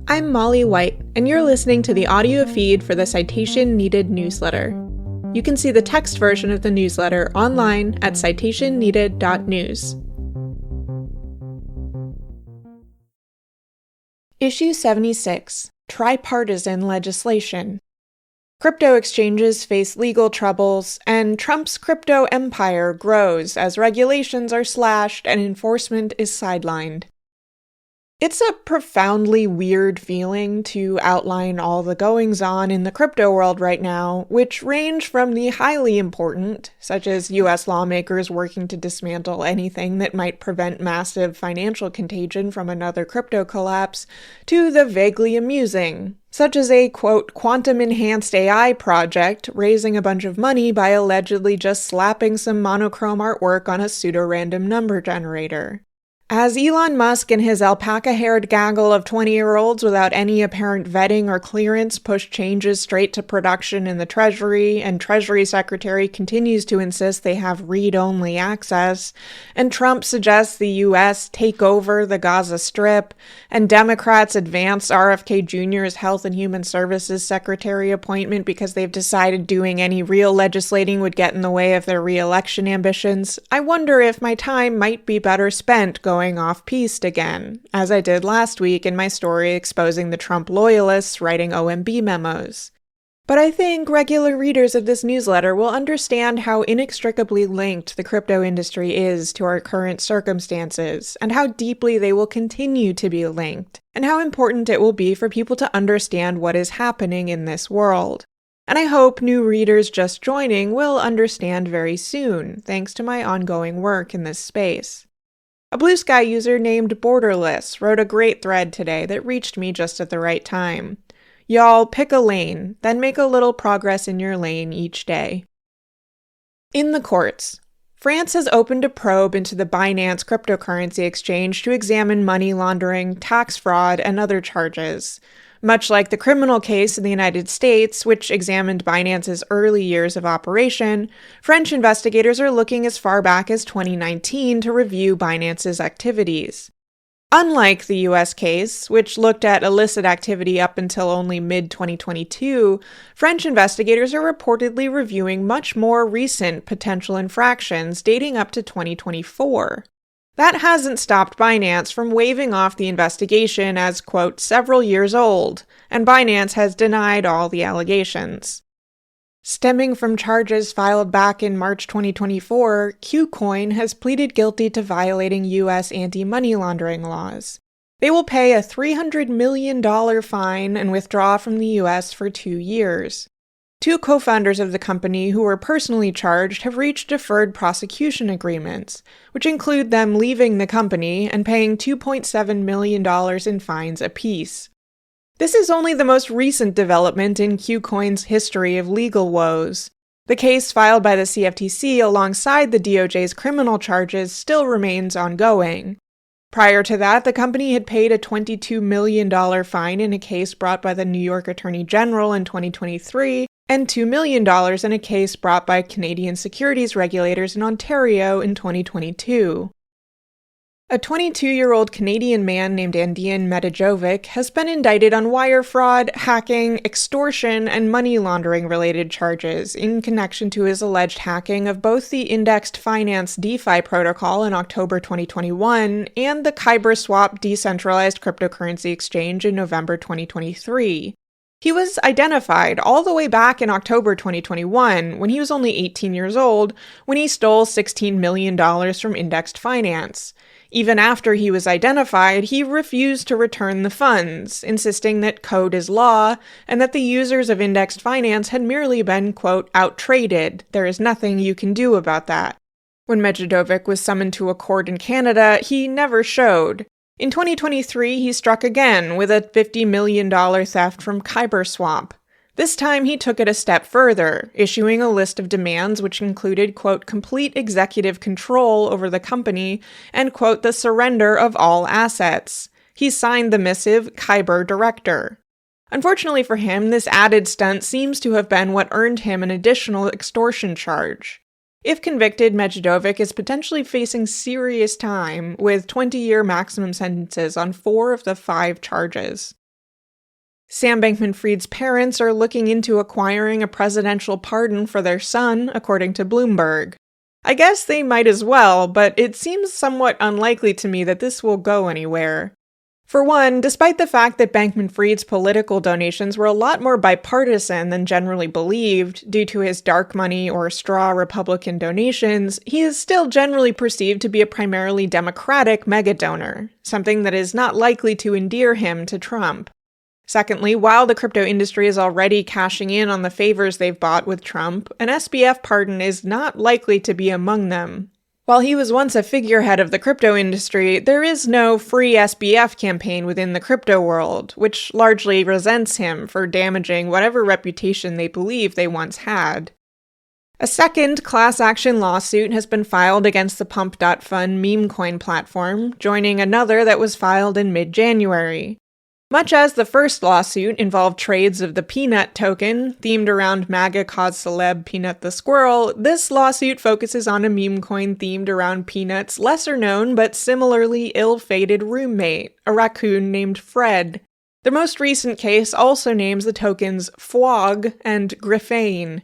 I'm Molly White, and you're listening to the audio feed for the Citation Needed newsletter. You can see the text version of the newsletter online at citationneeded.news. Issue 76, Tripartisan Legislation. Crypto exchanges face legal troubles, and Trump's crypto empire grows as regulations are slashed and enforcement is sidelined. It's a profoundly weird feeling to outline all the goings-on in the crypto world right now, which range from the highly important, such as US lawmakers working to dismantle anything that might prevent massive financial contagion from another crypto collapse, to the vaguely amusing, such as a, quote, quantum-enhanced AI project raising a bunch of money by allegedly just slapping some monochrome artwork on a pseudo-random number generator. As Elon Musk and his alpaca-haired gaggle of 20-year-olds without any apparent vetting or clearance push changes straight to production in the Treasury, and Treasury Secretary continues to insist they have read-only access, and Trump suggests the U.S. take over the Gaza Strip, and Democrats advance RFK Jr.'s Health and Human Services Secretary appointment because they've decided doing any real legislating would get in the way of their re-election ambitions, I wonder if my time might be better spent going off-piste again, as I did last week in my story exposing the Trump loyalists writing OMB memos. But I think regular readers of this newsletter will understand how inextricably linked the crypto industry is to our current circumstances, and how deeply they will continue to be linked, and how important it will be for people to understand what is happening in this world. And I hope new readers just joining will understand very soon, thanks to my ongoing work in this space. A Blue Sky user named Borderless wrote a great thread today that reached me just at the right time. Y'all, pick a lane, then make a little progress in your lane each day. In the courts, France has opened a probe into the Binance cryptocurrency exchange to examine money laundering, tax fraud, and other charges. Much like the criminal case in the United States, which examined Binance's early years of operation, French investigators are looking as far back as 2019 to review Binance's activities. Unlike the US case, which looked at illicit activity up until only mid-2022, French investigators are reportedly reviewing much more recent potential infractions dating up to 2024. That hasn't stopped Binance from waving off the investigation as, quote, several years old, and Binance has denied all the allegations. Stemming from charges filed back in March 2024, KuCoin has pleaded guilty to violating U.S. anti-money laundering laws. They will pay a $300 million fine and withdraw from the U.S. for 2 years. Two co-founders of the company who were personally charged have reached deferred prosecution agreements, which include them leaving the company and paying $2.7 million in fines apiece. This is only the most recent development in KuCoin's history of legal woes. The case filed by the CFTC alongside the DOJ's criminal charges still remains ongoing. Prior to that, the company had paid a $22 million fine in a case brought by the New York Attorney General in 2023, and $2 million in a case brought by Canadian securities regulators in Ontario in 2022. A 22-year-old Canadian man named Andian Medijovic has been indicted on wire fraud, hacking, extortion, and money laundering-related charges in connection to his alleged hacking of both the indexed finance DeFi protocol in October 2021 and the KyberSwap decentralized cryptocurrency exchange in November 2023. He was identified all the way back in October 2021, when he was only 18 years old, when he stole $16 million from indexed finance. Even after he was identified, he refused to return the funds, insisting that code is law, and that the users of indexed finance had merely been, quote, out-traded. There is nothing you can do about that. When Medijovic was summoned to a court in Canada, he never showed. In 2023, he struck again with a $50 million theft from KyberSwap. This time he took it a step further, issuing a list of demands which included, quote, complete executive control over the company and, quote, the surrender of all assets. He signed the missive Kyber Director. Unfortunately for him, this added stunt seems to have been what earned him an additional extortion charge. If convicted, Medvedovic is potentially facing serious time, with 20-year maximum sentences on 4 of the 5 charges. Sam Bankman-Fried's parents are looking into acquiring a presidential pardon for their son, according to Bloomberg. I guess they might as well, but it seems somewhat unlikely to me that this will go anywhere. For one, despite the fact that Bankman-Fried's political donations were a lot more bipartisan than generally believed due to his dark money or straw Republican donations, he is still generally perceived to be a primarily Democratic mega-donor, something that is not likely to endear him to Trump. Secondly, while the crypto industry is already cashing in on the favors they've bought with Trump, an SBF pardon is not likely to be among them. While he was once a figurehead of the crypto industry, there is no free SBF campaign within the crypto world, which largely resents him for damaging whatever reputation they believe they once had. A second class action lawsuit has been filed against the Pump.Fun meme coin platform, joining another that was filed in mid-January. Much as the first lawsuit involved trades of the Peanut token, themed around MAGA cause celeb Peanut the Squirrel, this lawsuit focuses on a meme coin themed around Peanut's lesser-known but similarly ill-fated roommate, a raccoon named Fred. The most recent case also names the tokens Fwog and Griffane.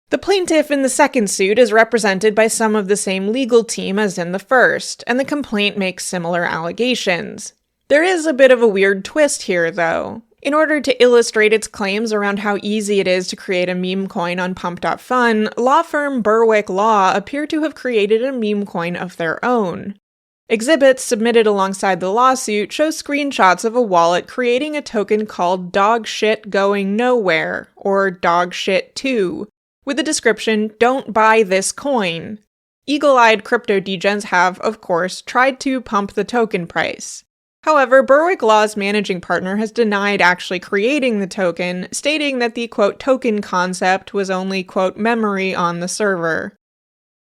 The plaintiff in the second suit is represented by some of the same legal team as in the first, and the complaint makes similar allegations. There is a bit of a weird twist here, though. In order to illustrate its claims around how easy it is to create a meme coin on Pump.Fun, law firm Berwick Law appear to have created a meme coin of their own. Exhibits submitted alongside the lawsuit show screenshots of a wallet creating a token called Dogshit Going Nowhere, or Dogshit2, with the description, "Don't buy this coin." Eagle-eyed crypto degens have, of course, tried to pump the token price. However, Berwick Law's managing partner has denied actually creating the token, stating that the, quote, token concept was only, quote, memory on the server.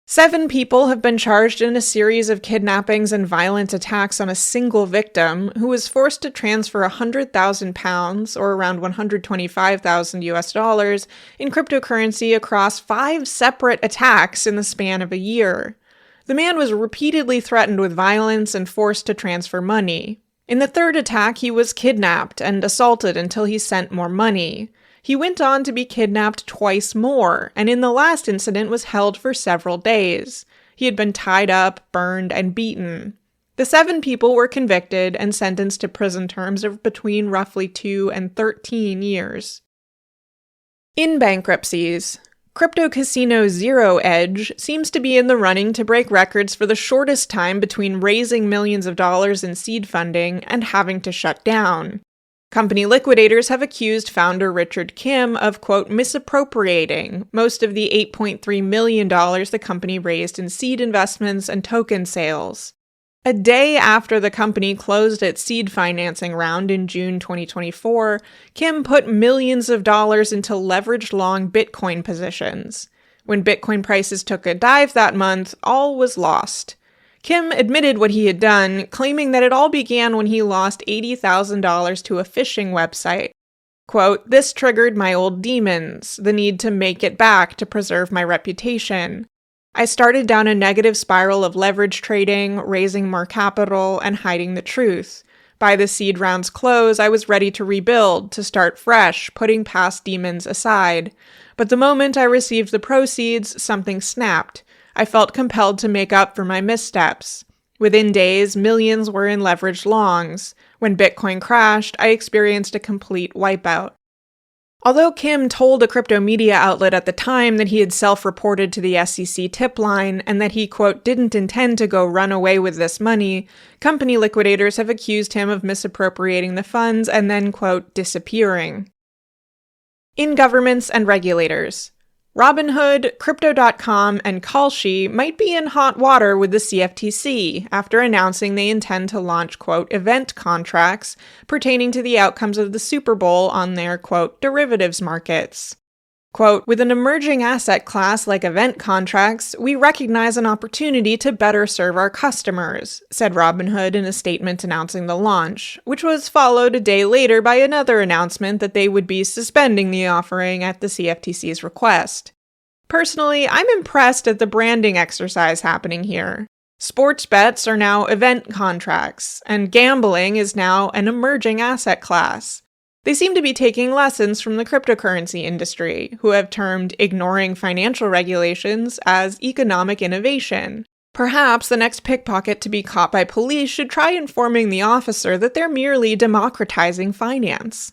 7 people have been charged in a series of kidnappings and violent attacks on a single victim who was forced to transfer £100,000, or around $125,000 US, in cryptocurrency across 5 separate attacks in the span of a year. The man was repeatedly threatened with violence and forced to transfer money. In the third attack, he was kidnapped and assaulted until he sent more money. He went on to be kidnapped twice more, and in the last incident was held for several days. He had been tied up, burned, and beaten. The 7 people were convicted and sentenced to prison terms of between roughly 2 and 13 years. In bankruptcies, crypto casino Zero Edge seems to be in the running to break records for the shortest time between raising millions of dollars in seed funding and having to shut down. Company liquidators have accused founder Richard Kim of, quote, misappropriating most of the $8.3 million the company raised in seed investments and token sales. A day after the company closed its seed financing round in June 2024, Kim put millions of dollars into leveraged long Bitcoin positions. When Bitcoin prices took a dive that month, all was lost. Kim admitted what he had done, claiming that it all began when he lost $80,000 to a phishing website. Quote, "This triggered my old demons, the need to make it back to preserve my reputation. I started down a negative spiral of leverage trading, raising more capital, and hiding the truth. By the seed round's close, I was ready to rebuild, to start fresh, putting past demons aside. But the moment I received the proceeds, something snapped. I felt compelled to make up for my missteps. Within days, millions were in leveraged longs. When Bitcoin crashed, I experienced a complete wipeout." Although Kim told a crypto media outlet at the time that he had self-reported to the SEC tip line and that he, quote, didn't intend to go run away with this money, company liquidators have accused him of misappropriating the funds and then, quote, disappearing. In governments and regulators, Robinhood, Crypto.com, and Kalshi might be in hot water with the CFTC after announcing they intend to launch, quote, event contracts pertaining to the outcomes of the Super Bowl on their, quote, derivatives markets. Quote, "With an emerging asset class like event contracts, we recognize an opportunity to better serve our customers," said Robinhood in a statement announcing the launch, which was followed a day later by another announcement that they would be suspending the offering at the CFTC's request. Personally, I'm impressed at the branding exercise happening here. Sports bets are now event contracts, and gambling is now an emerging asset class. They seem to be taking lessons from the cryptocurrency industry, who have termed ignoring financial regulations as economic innovation. Perhaps the next pickpocket to be caught by police should try informing the officer that they're merely democratizing finance.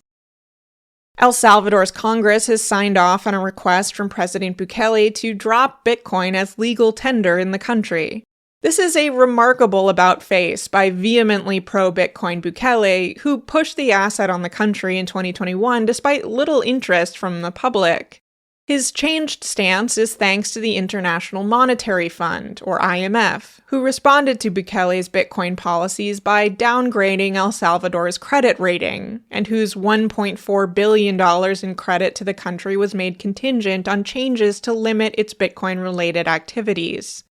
El Salvador's Congress has signed off on a request from President Bukele to drop Bitcoin as legal tender in the country. This is a remarkable about-face by vehemently pro-Bitcoin Bukele, who pushed the asset on the country in 2021 despite little interest from the public. His changed stance is thanks to the International Monetary Fund, or IMF, who responded to Bukele's Bitcoin policies by downgrading El Salvador's credit rating, and whose $1.4 billion in credit to the country was made contingent on changes to limit its Bitcoin-related activities.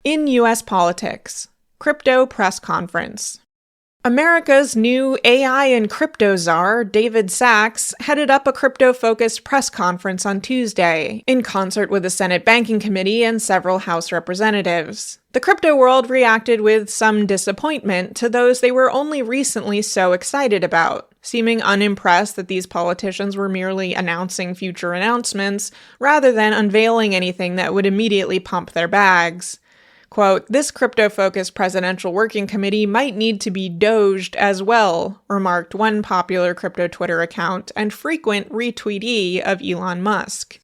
In U.S. politics, crypto press conference. America's new AI and crypto czar, David Sachs, headed up a crypto-focused press conference on Tuesday, in concert with the Senate Banking Committee and several House representatives. The crypto world reacted with some disappointment to those they were only recently so excited about, seeming unimpressed that these politicians were merely announcing future announcements, rather than unveiling anything that would immediately pump their bags. Quote, "This crypto-focused presidential working committee might need to be doged as well," remarked one popular crypto Twitter account and frequent retweetee of Elon Musk.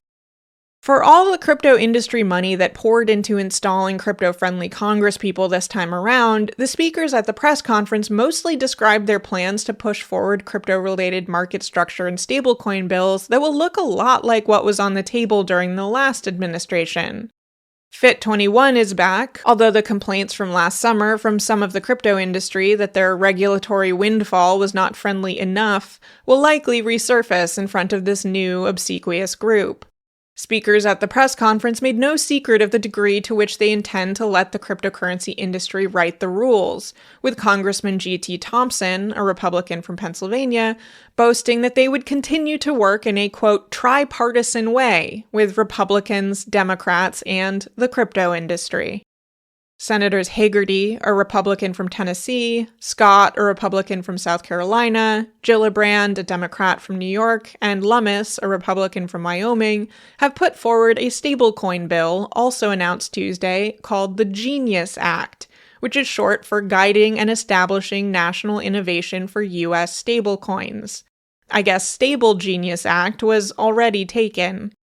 For all the crypto industry money that poured into installing crypto-friendly congresspeople this time around, the speakers at the press conference mostly described their plans to push forward crypto-related market structure and stablecoin bills that will look a lot like what was on the table during the last administration. FIT21 is back, although the complaints from last summer from some of the crypto industry that their regulatory windfall was not friendly enough will likely resurface in front of this new, obsequious group. Speakers at the press conference made no secret of the degree to which they intend to let the cryptocurrency industry write the rules, with Congressman G.T. Thompson, a Republican from Pennsylvania, boasting that they would continue to work in a, quote, tripartisan way with Republicans, Democrats, and the crypto industry. Senators Hagerty, a Republican from Tennessee, Scott, a Republican from South Carolina, Gillibrand, a Democrat from New York, and Lummis, a Republican from Wyoming, have put forward a stablecoin bill, also announced Tuesday, called the Genius Act, which is short for Guiding and Establishing National Innovation for U.S. Stablecoins. I guess Stable Genius Act was already taken.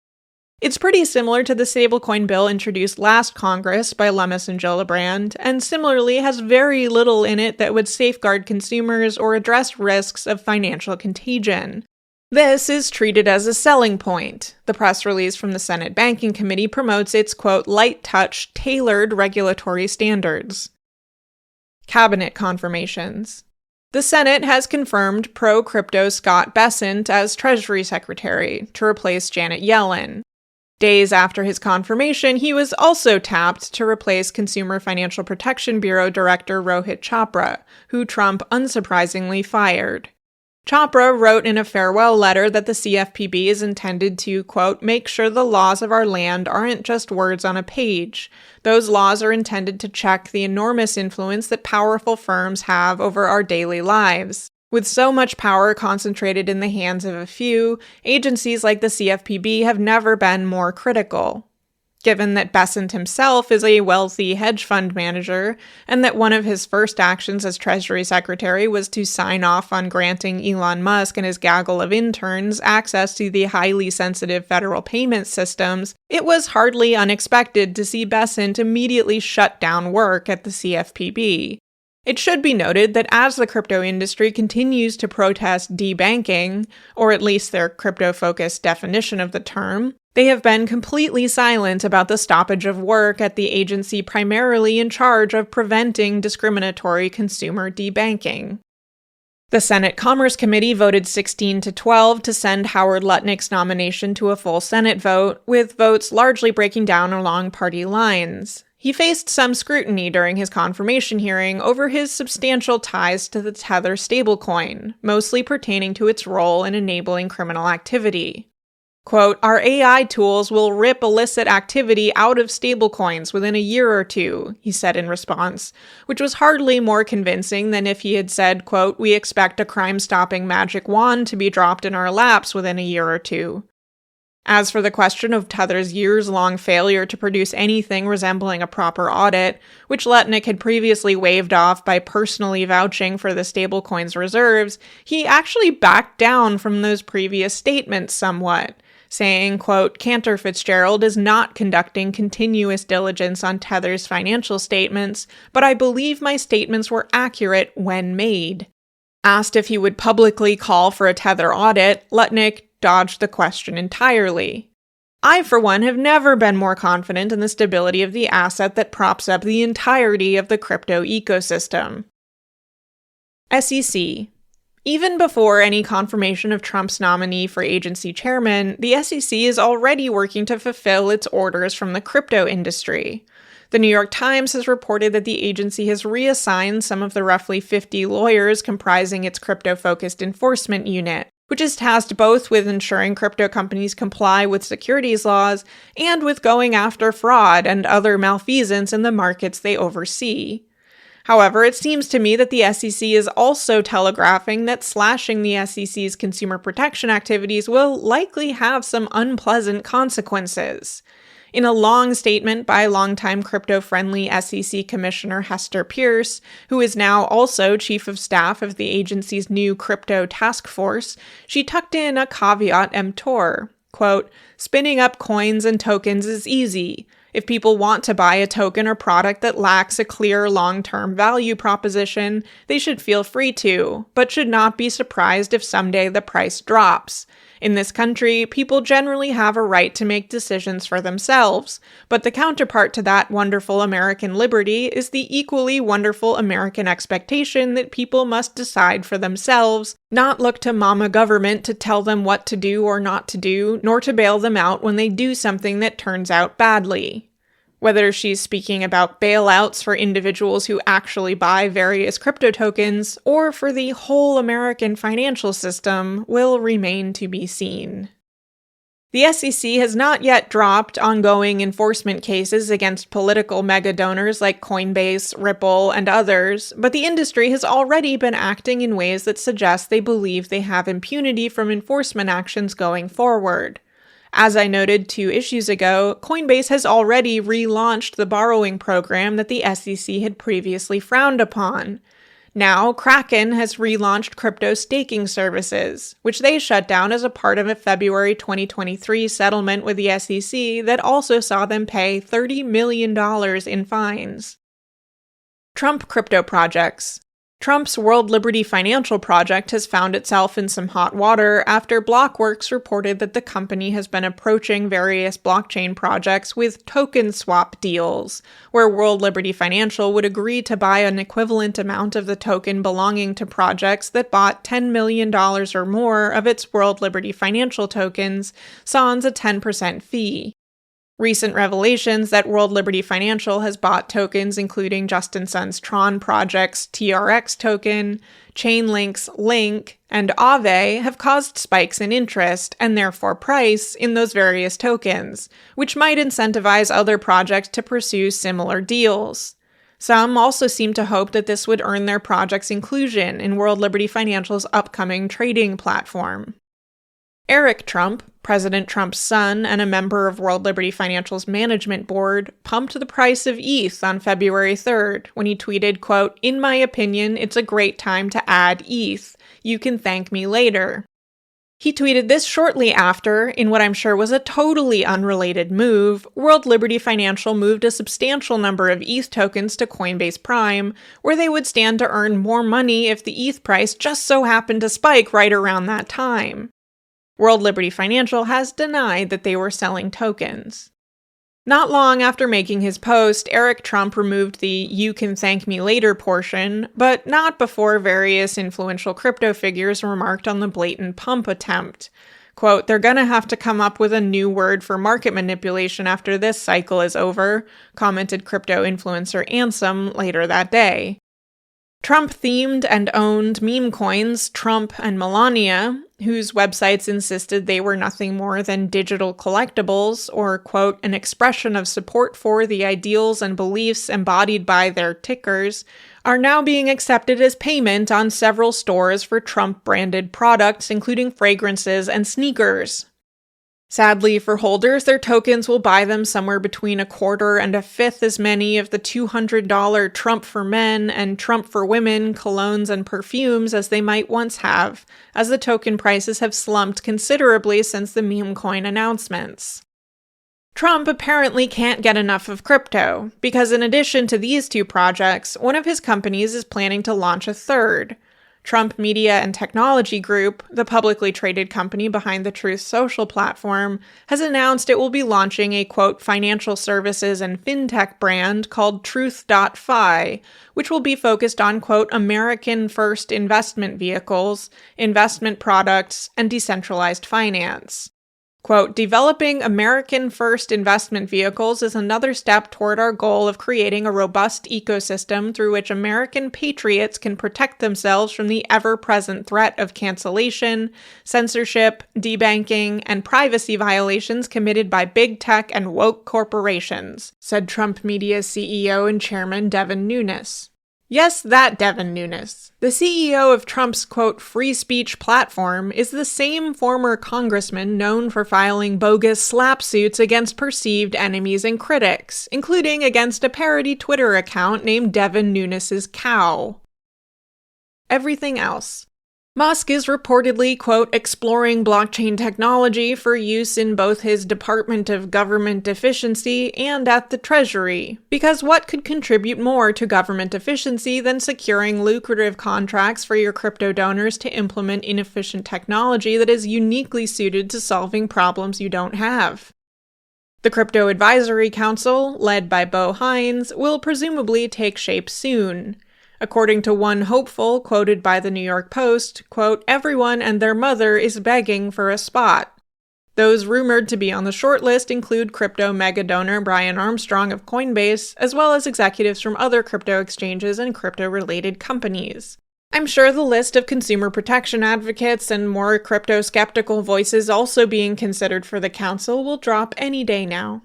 It's pretty similar to the stablecoin bill introduced last Congress by Lummis and Gillibrand, and similarly has very little in it that would safeguard consumers or address risks of financial contagion. This is treated as a selling point. The press release from the Senate Banking Committee promotes its, quote, light touch, tailored regulatory standards. Cabinet confirmations. The Senate has confirmed pro-crypto Scott Bessent as Treasury Secretary to replace Janet Yellen. Days after his confirmation, he was also tapped to replace Consumer Financial Protection Bureau Director Rohit Chopra, who Trump unsurprisingly fired. Chopra wrote in a farewell letter that the CFPB is intended to, quote, make sure the laws of our land aren't just words on a page. Those laws are intended to check the enormous influence that powerful firms have over our daily lives. With so much power concentrated in the hands of a few, agencies like the CFPB have never been more critical. Given that Bessent himself is a wealthy hedge fund manager, and that one of his first actions as Treasury Secretary was to sign off on granting Elon Musk and his gaggle of interns access to the highly sensitive federal payment systems, it was hardly unexpected to see Bessent immediately shut down work at the CFPB. It should be noted that as the crypto industry continues to protest debanking, or at least their crypto-focused definition of the term, they have been completely silent about the stoppage of work at the agency primarily in charge of preventing discriminatory consumer debanking. The Senate Commerce Committee voted 16-12 to send Howard Lutnick's nomination to a full Senate vote, with votes largely breaking down along party lines. He faced some scrutiny during his confirmation hearing over his substantial ties to the Tether stablecoin, mostly pertaining to its role in enabling criminal activity. Quote, "Our AI tools will rip illicit activity out of stablecoins within a year or two," he said in response, which was hardly more convincing than if he had said, quote, "We expect a crime-stopping magic wand to be dropped in our laps within a year or two." As for the question of Tether's years-long failure to produce anything resembling a proper audit, which Lutnick had previously waved off by personally vouching for the stablecoin's reserves, he actually backed down from those previous statements somewhat, saying, quote, "Cantor Fitzgerald is not conducting continuous diligence on Tether's financial statements, but I believe my statements were accurate when made." Asked if he would publicly call for a Tether audit, Lutnick dodged the question entirely. "I, for one, have never been more confident in the stability of the asset that props up the entirety of the crypto ecosystem." SEC. Even before any confirmation of Trump's nominee for agency chairman, the SEC is already working to fulfill its orders from the crypto industry. The New York Times has reported that the agency has reassigned some of the roughly 50 lawyers comprising its crypto-focused enforcement unit, which is tasked both with ensuring crypto companies comply with securities laws and with going after fraud and other malfeasance in the markets they oversee. However, it seems to me that the SEC is also telegraphing that slashing the SEC's consumer protection activities will likely have some unpleasant consequences. In a long statement by longtime crypto-friendly SEC Commissioner Hester Pierce, who is now also Chief of Staff of the agency's new crypto task force, she tucked in a caveat emptor. Quote, "Spinning up coins and tokens is easy. If people want to buy a token or product that lacks a clear long-term value proposition, they should feel free to, but should not be surprised if someday the price drops. In this country, people generally have a right to make decisions for themselves, but the counterpart to that wonderful American liberty is the equally wonderful American expectation that people must decide for themselves, not look to mama government to tell them what to do or not to do, nor to bail them out when they do something that turns out badly." Whether she's speaking about bailouts for individuals who actually buy various crypto tokens or for the whole American financial system will remain to be seen. The SEC has not yet dropped ongoing enforcement cases against political mega donors like Coinbase, Ripple, and others, but the industry has already been acting in ways that suggest they believe they have impunity from enforcement actions going forward. As I noted 2 issues ago, Coinbase has already relaunched the borrowing program that the SEC had previously frowned upon. Now, Kraken has relaunched crypto staking services, which they shut down as a part of a February 2023 settlement with the SEC that also saw them pay $30 million in fines. Trump crypto projects. Trump's World Liberty Financial project has found itself in some hot water after Blockworks reported that the company has been approaching various blockchain projects with token swap deals, where World Liberty Financial would agree to buy an equivalent amount of the token belonging to projects that bought $10 million or more of its World Liberty Financial tokens, sans a 10% fee. Recent revelations that World Liberty Financial has bought tokens including Justin Sun's Tron project's TRX token, Chainlink's Link, and Aave have caused spikes in interest, and therefore price, in those various tokens, which might incentivize other projects to pursue similar deals. Some also seem to hope that this would earn their project's inclusion in World Liberty Financial's upcoming trading platform. Eric Trump, President Trump's son and a member of World Liberty Financial's management board, pumped the price of ETH on February 3rd when he tweeted, quote, "In my opinion, it's a great time to add ETH. You can thank me later." He tweeted this shortly after, in what I'm sure was a totally unrelated move, World Liberty Financial moved a substantial number of ETH tokens to Coinbase Prime, where they would stand to earn more money if the ETH price just so happened to spike right around that time. World Liberty Financial has denied that they were selling tokens. Not long after making his post, Eric Trump removed the "you can thank me later" portion, but not before various influential crypto figures remarked on the blatant pump attempt. Quote, "They're gonna have to come up with a new word for market manipulation after this cycle is over," commented crypto influencer Ansem later that day. Trump-themed and owned meme coins Trump and Melania, whose websites insisted they were nothing more than digital collectibles or, quote, an expression of support for the ideals and beliefs embodied by their tickers, are now being accepted as payment on several stores for Trump-branded products, including fragrances and sneakers. Sadly for holders, their tokens will buy them somewhere between a quarter and a fifth as many of the $200 Trump for Men and Trump for Women colognes and perfumes as they might once have, as the token prices have slumped considerably since the meme coin announcements. Trump apparently can't get enough of crypto, because in addition to these two projects, one of his companies is planning to launch a third. Trump Media and Technology Group, the publicly traded company behind the Truth Social platform, has announced it will be launching a, quote, financial services and fintech brand called Truth.fi, which will be focused on, quote, American-first investment vehicles, investment products, and decentralized finance. Quote, developing American-first investment vehicles is another step toward our goal of creating a robust ecosystem through which American patriots can protect themselves from the ever-present threat of cancellation, censorship, debanking, and privacy violations committed by big tech and woke corporations, said Trump Media CEO and chairman Devin Nunes. Yes, that Devin Nunes. The CEO of Trump's, quote, free speech platform is the same former congressman known for filing bogus slap suits against perceived enemies and critics, including against a parody Twitter account named Devin Nunes' Cow. Everything else. Musk is reportedly, quote, exploring blockchain technology for use in both his Department of Government Efficiency and at the Treasury, because what could contribute more to government efficiency than securing lucrative contracts for your crypto donors to implement inefficient technology that is uniquely suited to solving problems you don't have? The Crypto Advisory Council, led by Bo Hines, will presumably take shape soon. According to one hopeful, quoted by the New York Post, quote, everyone and their mother is begging for a spot. Those rumored to be on the shortlist include crypto mega donor Brian Armstrong of Coinbase, as well as executives from other crypto exchanges and crypto-related companies. I'm sure the list of consumer protection advocates and more crypto-skeptical voices also being considered for the council will drop any day now.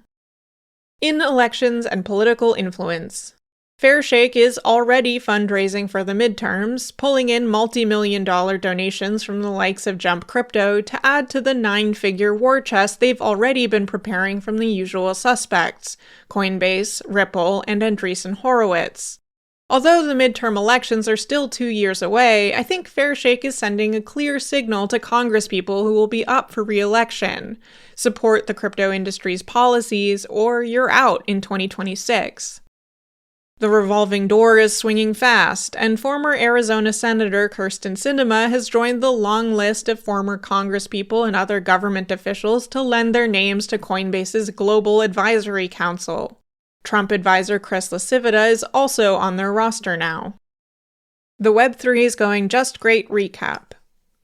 In elections and political influence. Fairshake is already fundraising for the midterms, pulling in multi-million-dollar donations from the likes of Jump Crypto to add to the 9-figure war chest they've already been preparing from the usual suspects, Coinbase, Ripple, and Andreessen Horowitz. Although the midterm elections are still 2 years away, I think Fairshake is sending a clear signal to congresspeople who will be up for re-election. Support the crypto industry's policies, or you're out in 2026. The revolving door is swinging fast, and former Arizona Senator Kyrsten Sinema has joined the long list of former congresspeople and other government officials to lend their names to Coinbase's Global Advisory Council. Trump advisor Chris LaCivita is also on their roster now. The Web3 is going just great recap.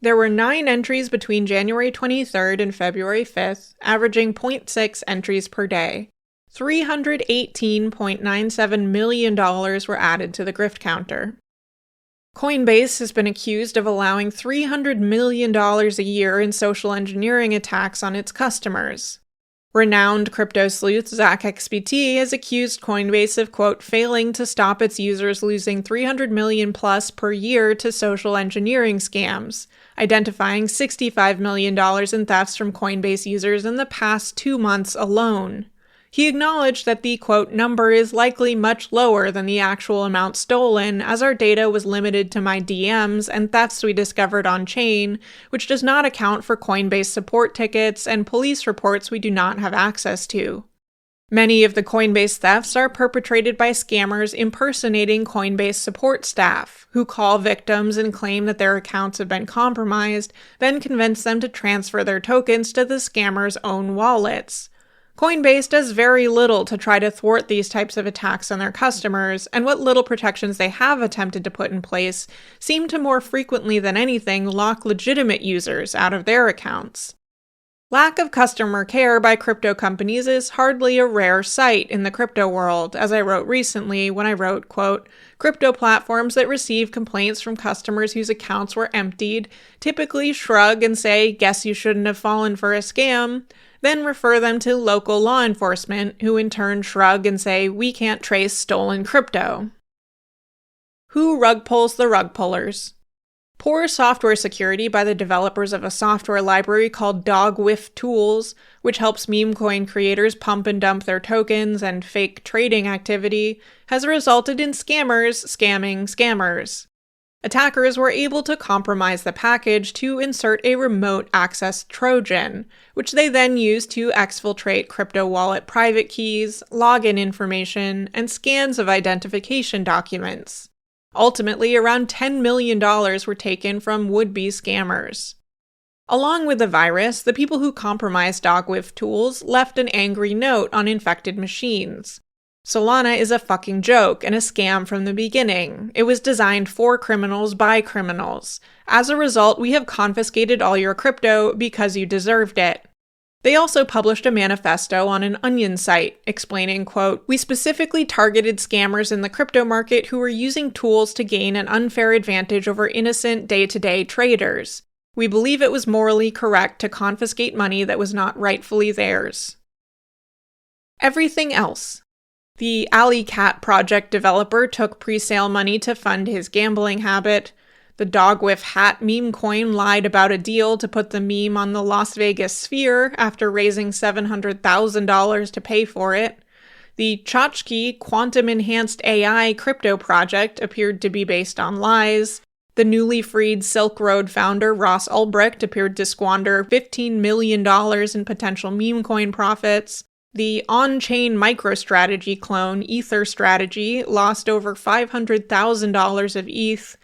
There were 9 entries between January 23rd and February 5th, averaging 0.6 entries per day. $318.97 million were added to the grift counter. Coinbase has been accused of allowing $300 million a year in social engineering attacks on its customers. Renowned crypto sleuth Zach XBT has accused Coinbase of, quote, failing to stop its users losing $300 million plus per year to social engineering scams, identifying $65 million in thefts from Coinbase users in the past 2 months alone. He acknowledged that the, quote, number is likely much lower than the actual amount stolen, as our data was limited to my DMs and thefts we discovered on-chain, which does not account for Coinbase support tickets and police reports we do not have access to. Many of the Coinbase thefts are perpetrated by scammers impersonating Coinbase support staff, who call victims and claim that their accounts have been compromised, then convince them to transfer their tokens to the scammers' own wallets. Coinbase does very little to try to thwart these types of attacks on their customers, and what little protections they have attempted to put in place seem to more frequently than anything lock legitimate users out of their accounts. Lack of customer care by crypto companies is hardly a rare sight in the crypto world, as I wrote recently when I wrote, quote, Crypto platforms that receive complaints from customers whose accounts were emptied typically shrug and say, "Guess you shouldn't have fallen for a scam," then refer them to local law enforcement, who in turn shrug and say, "We can't trace stolen crypto." Who rug pulls the rug pullers? Poor software security by the developers of a software library called Dogwiffe Tools, which helps meme coin creators pump and dump their tokens and fake trading activity, has resulted in scammers scamming scammers. Attackers were able to compromise the package to insert a remote access Trojan, which they then used to exfiltrate crypto wallet private keys, login information, and scans of identification documents. Ultimately, around $10 million were taken from would-be scammers. Along with the virus, the people who compromised Dogwiffe Tools left an angry note on infected machines. Solana is a fucking joke and a scam from the beginning. It was designed for criminals by criminals. As a result, we have confiscated all your crypto because you deserved it. They also published a manifesto on an Onion site explaining, quote, "We specifically targeted scammers in the crypto market who were using tools to gain an unfair advantage over innocent day-to-day traders. We believe it was morally correct to confiscate money that was not rightfully theirs." Everything else. The Alley Cat project developer took pre-sale money to fund his gambling habit. The Dogwiffe hat meme coin lied about a deal to put the meme on the Las Vegas Sphere after raising $700,000 to pay for it. The Tchotchke quantum-enhanced AI crypto project appeared to be based on lies. The newly freed Silk Road founder Ross Ulbricht appeared to squander $15 million in potential meme coin profits. The on-chain MicroStrategy clone EtherStrategy lost over $500,000 of ETH.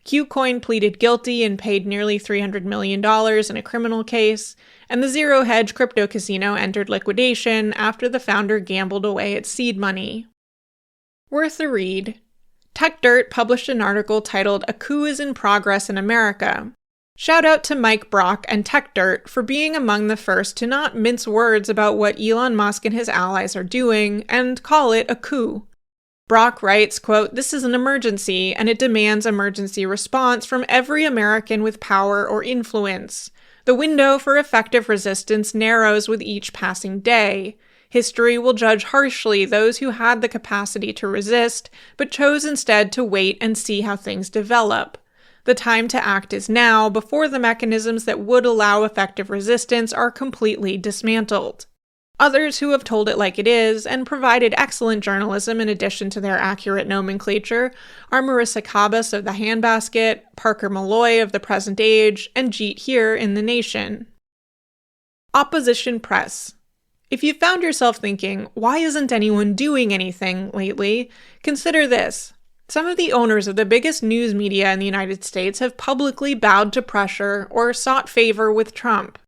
Qcoin pleaded guilty and paid nearly $300 million in a criminal case, and the Zero Hedge crypto casino entered liquidation after the founder gambled away its seed money. Worth a read. TechDirt published an article titled "A Coup is in Progress in America." Shout out to Mike Brock and TechDirt for being among the first to not mince words about what Elon Musk and his allies are doing and call it a coup. Brock writes, quote, "This is an emergency, and it demands emergency response from every American with power or influence. The window for effective resistance narrows with each passing day. History will judge harshly those who had the capacity to resist, but chose instead to wait and see how things develop. The time to act is now, before the mechanisms that would allow effective resistance are completely dismantled." Others who have told it like it is and provided excellent journalism in addition to their accurate nomenclature are Marissa Kabas of The Handbasket, Parker Malloy of The Present Age, and Jeet Heer in The Nation. Opposition Press. If you found yourself thinking, why isn't anyone doing anything lately? Consider this. Some of the owners of the biggest news media in the United States have publicly bowed to pressure or sought favor with Trump.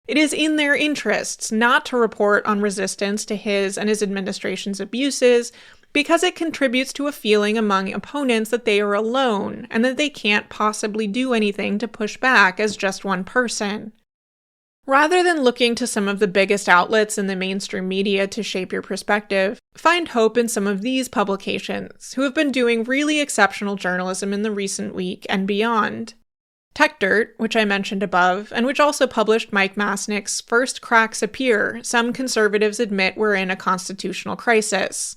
It is in their interests not to report on resistance to his and his administration's abuses because it contributes to a feeling among opponents that they are alone and that they can't possibly do anything to push back as just one person. Rather than looking to some of the biggest outlets in the mainstream media to shape your perspective, find hope in some of these publications, who have been doing really exceptional journalism in the recent week and beyond. TechDirt, which I mentioned above, and which also published Mike Masnick's First Cracks Appear, Some Conservatives Admit We're in a Constitutional Crisis.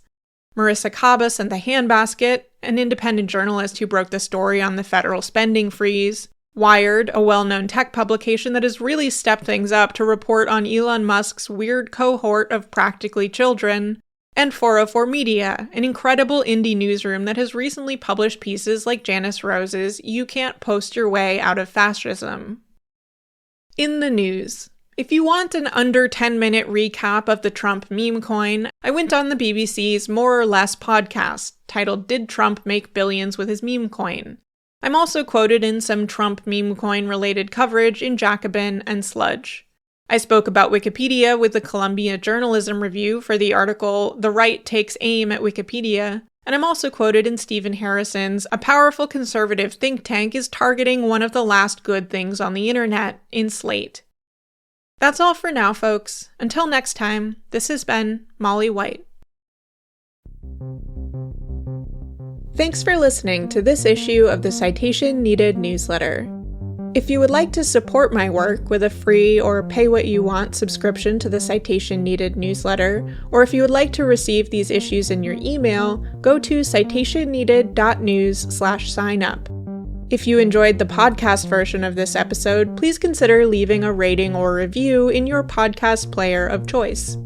Marissa Kabas and The Handbasket, an independent journalist who broke the story on the federal spending freeze. Wired, a well-known tech publication that has really stepped things up to report on Elon Musk's weird cohort of practically children. And 404 Media, an incredible indie newsroom that has recently published pieces like Janice Rose's "You Can't Post Your Way Out of Fascism." In the news. If you want an under 10-minute recap of the Trump meme coin, I went on the BBC's More or Less podcast, titled "Did Trump Make Billions with His Meme Coin?" I'm also quoted in some Trump meme coin-related coverage in Jacobin and Sludge. I spoke about Wikipedia with the Columbia Journalism Review for the article "The Right Takes Aim at Wikipedia," and I'm also quoted in Stephen Harrison's "A Powerful Conservative Think Tank is Targeting One of the Last Good Things on the Internet" in Slate. That's all for now, folks. Until next time, this has been Molly White. Thanks for listening to this issue of the Citation Needed newsletter. If you would like to support my work with a free or pay-what-you-want subscription to the Citation Needed newsletter, or if you would like to receive these issues in your email, go to citationneeded.news/sign up. If you enjoyed the podcast version of this episode, please consider leaving a rating or review in your podcast player of choice.